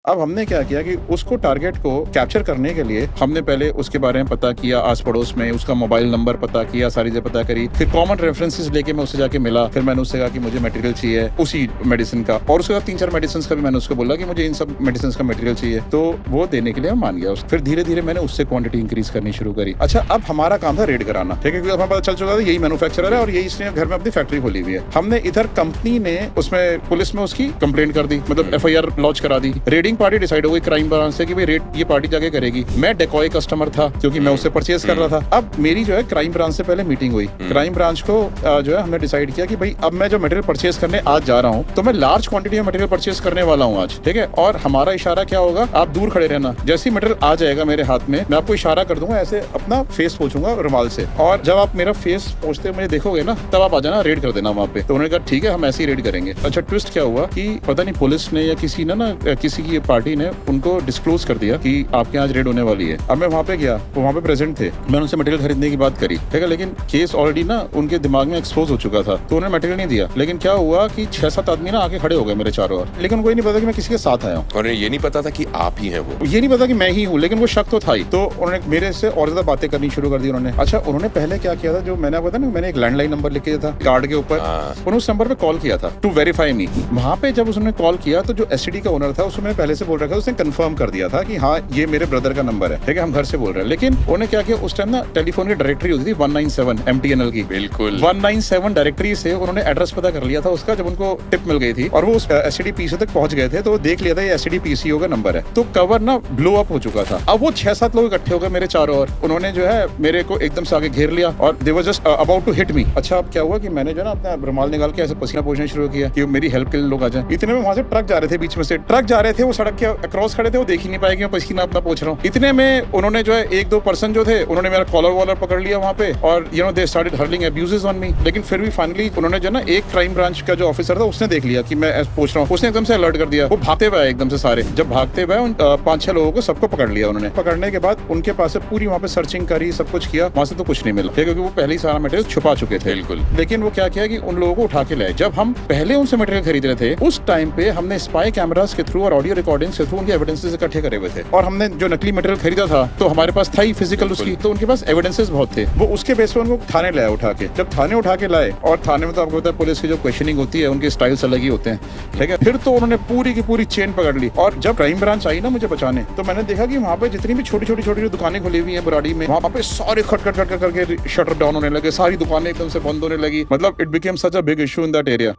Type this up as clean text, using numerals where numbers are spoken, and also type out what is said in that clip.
अब हमने क्या किया कि उसको टारगेट को कैप्चर करने के लिए हमने पहले उसके बारे में पता किया, आस पड़ोस में उसका मोबाइल नंबर पता किया, सारी चीजें पता करी, फिर कॉमन रेफरेंसेस लेके मैं उससे जाके मिला, फिर मैंने उससे कहा कि मुझे मटेरियल चाहिए उसी मेडिसिन का, और उसके बाद 3-4 मेडिसिन का भी मैंने उसको बोला कि मुझे इन सब मेडिसिन का मटेरियल चाहिए, तो वो देने के लिए मान गया। फिर धीरे धीरे मैंने उससे क्वांटिटी इंक्रीज करनी शुरू करी। अच्छा, अब हमारा काम था रेड कराना, ठीक है, क्योंकि हमें पता चल चुका था यही मैन्युफैक्चरर है और यही इसने घर में अपनी फैक्ट्री खोली हुई है। हमने इधर कंपनी ने उसमें पुलिस में उसकी कंप्लेंट कर दी, मतलब एफआईआर लॉन्च करा दी। रेडिंग पार्टी डिसाइड हो गई क्राइम ब्रांच से कि भाई रेड ये पार्टी जाके करेगी। मैं डेकॉय कस्टमर था क्योंकि मैं उससे परचेज कर रहा था। अब मेरी जो है क्राइम ब्रांच से पहले मीटिंग हुई। क्राइम ब्रांच को जो है हमने डिसाइड किया कि भाई अब मैं जो मटेरियल परचेज करने आज जा रहा हूँ तो मैं लार्ज क्वांटिटी में मटेरियल परचेज करने वाला हूँ आज, ठीक है। और हमारा इशारा क्या होगा, आप दूर खड़े रहना, जैसे ही मटेरियल आ जाएगा मेरे हाथ में मैं आपको इशारा कर दूंगा, ऐसे अपना फेस पोंछूंगा रुमाल से, और जब आप मेरा फेस पोंछते मुझे देखोगे ना तब आप आ जाना, रेड कर देना वहाँ पे। तो उन्होंने कहा ठीक है हम ऐसे ही रेड करेंगे। अच्छा, ट्विस्ट क्या हुआ कि पता नहीं पुलिस ने या किसी ने ना किसी की पार्टी ने उनको डिस्क्लोज कर दिया कि आपके यहाँ रेड होने वाली है। अब मैं वहाँ पे गया, वो वहाँ पे प्रेजेंट थे, मैंने उनसे मटेरियल खरीदने की बात करी, ठीक है, लेकिन केस ऑलरेडी ना उनके दिमाग में एक्सपोज हो चुका था, तो उन्होंने मटेरियल नहीं दिया। लेकिन क्या हुआ कि 6-7 आदमी ना आके खड़े हो गए मेरे चारों ओर, लेकिन उनको ये नहीं पता कि मैं किसी के साथ आया हूँ, और ये नहीं पता था कि आप ही हैं वो, ये नहीं पता कि मैं ही हूँ, लेकिन वो शक तो था ही। तो उन्होंने मेरे से और ज्यादा बातें करनी शुरू कर दी उन्होंने। अच्छा, उन्होंने पहले क्या किया था, जो मैंने आपको बताया ना, मैंने एक लैंडलाइन नंबर लिख दिया था कार्ड के ऊपर, उन्होंने उस नंबर पे कॉल किया था टू वेरीफाई मी। वहाँ पे जब उसने कॉल किया तो जो एसटीडी का ओनर था उसको मैंने पहले से बोल रखा था, उसने कंफर्म कर दिया था कि हाँ ये मेरे ब्रदर का नंबर है, ठीक है, हम घर से बोल रहे हैं। लेकिन उन्होंने क्या किया, उस टाइम ना टेलीफोन की डायरेक्टरी होती थी 197 MTNL की, बिल्कुल 197 डायरेक्टरी से उन्होंने एड्रेस पता कर लिया था उसका, जब उनको टिप मिल गई थी और वो उस एसटीडी पीसी तक पहुंच गए थे तो वो देख लिया था ये एसटीडी पीसीओ का नंबर है। तो कवर ना ब्लो अप हो चुका था। अब वो 6-7 लोग इकट्ठे हो गए मेरे चारों ओर, उन्होंने जो है मेरे को एकदम से आगे घेर लिया और they were just about to hit me. अच्छा, अब क्या हुआ कि मैंने जो ना अपना रुमाल निकाल के ऐसे पसीना पोंछना शुरू किया कि मेरी हेल्प के लिए लोग आ जाए। इतने में वहां से ट्रक जा रहे थे, बीच में से ट्रक जा रहे थे, वो सड़क के अक्रॉस खड़े थे, वो देख ही नहीं पाएंगे मैं पसीना अपना पोंछ रहा हूँ। इतने में उन्होंने जो है 1-2 पर्सन जो थे उन्होंने मेरा कॉलर वॉलर पकड़ लिया वहाँ पे, और you know they started hurling abuses on me. लेकिन फिर भी फाइनली उन्होंने जो ना एक क्राइम ब्रांच का जो ऑफिसर था उसने देख लिया कि मैं पूछ रहा हूँ, उसने एकदम से अलर्ट कर दिया। वो भागते हुए आए एकदम से सारे, जब भागते हुए उन 5-6 लोगों को सबको पकड़ लिया उन्होंने। पकड़ने के बाद उनके पास से पूरी वहाँ पे सर्चिंग करी, सब कुछ किया, वहाँ से तो कुछ नहीं मिला, क्योंकि वो पहले ही सारा मटेरियल छुपा चुके थे। बिल्कुल। लेकिन वो क्या किया कि उन लोगों को उठा के लाए। जब हम पहले उनसे मटेरियल खरीद रहे थे उस टाइम पे हमने स्पाई कैमरास के थ्रू और ऑडियो रिकॉर्डिंग के थ्रू उनके एविडेंसेस इकट्ठे करे हुए थे, और हमने जो नकली मटेरियल खरीदा था तो हमारे पास था ही फिजिकल उसकी, तो उनके पास एविडेंसेस बहुत थे। वो उसके बेस पे उनको थाने लाया उठा के। जब थाने उठा के लाए, और थाने में तो आपको पता है पुलिस की जो क्वेश्चनिंग होती है उनके स्टाइल्स अलग ही होते हैं, ठीक है। फिर तो उन्होंने पूरी की पूरी चेन पकड़ ली, और जब क्राइम ब्रांच आई ना मुझे बचाने, तो मैंने देखा कि वहाँ पे जितनी भी छोटी छोटी दुकानें खुली हुई है बुराड़ी में, वहाँ पे सारे खट करके शटर डाउन होने लगे, सारी दुकानें एकदम से बंद होने लगी। मतलब it became such a big issue in that area.